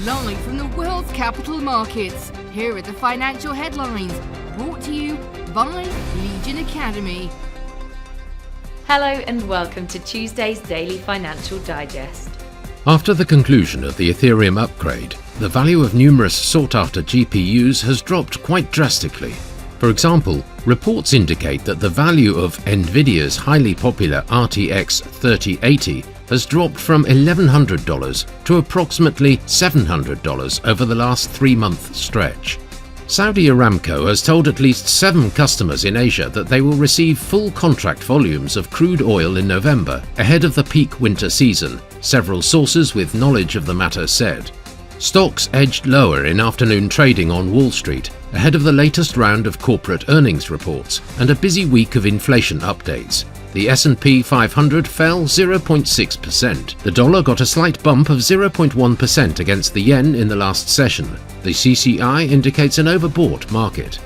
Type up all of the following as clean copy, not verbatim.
Live from the world's capital markets, here are the financial headlines, brought to you by Legion Academy. Hello and welcome to Tuesday's Daily Financial Digest. After the conclusion of the Ethereum upgrade, the value of numerous sought-after GPUs has dropped quite drastically. For example, reports indicate that the value of Nvidia's highly popular RTX 3080 has dropped from $1,100 to approximately $700 over the last 3-month stretch. Saudi Aramco has told at least 7 customers in Asia that they will receive full contract volumes of crude oil in November, ahead of the peak winter season, several sources with knowledge of the matter said. Stocks edged lower in afternoon trading on Wall Street, ahead of the latest round of corporate earnings reports and a busy week of inflation updates. The S&P 500 fell 0.6%. The dollar got a slight bump of 0.1% against the yen in the last session. The CCI indicates an overbought market.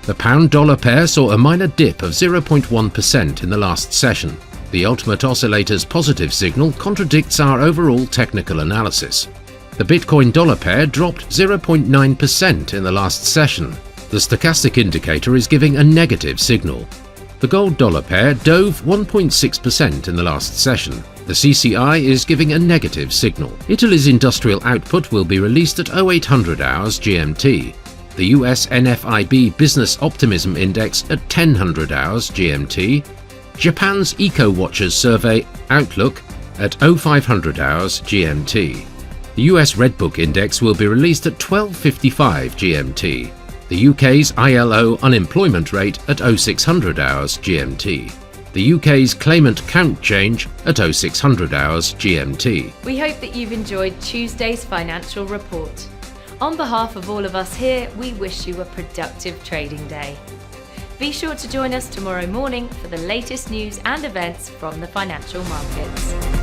The pound-dollar pair saw a minor dip of 0.1% in the last session. The ultimate oscillator's positive signal contradicts our overall technical analysis. The Bitcoin-dollar pair dropped 0.9% in the last session. The stochastic indicator is giving a negative signal. The gold-dollar pair dove 1.6% in the last session. The CCI is giving a negative signal. Italy's industrial output will be released at 0800 hours GMT. The US NFIB Business Optimism Index at 1000 hours GMT. Japan's EcoWatchers Survey Outlook at 0500 hours GMT. The US Redbook Index will be released at 12:55 GMT. The UK's ILO unemployment rate at 0600 hours GMT. The UK's claimant count change at 0600 hours GMT. We hope that you've enjoyed Tuesday's financial report. On behalf of all of us here, we wish you a productive trading day. Be sure to join us tomorrow morning for the latest news and events from the financial markets.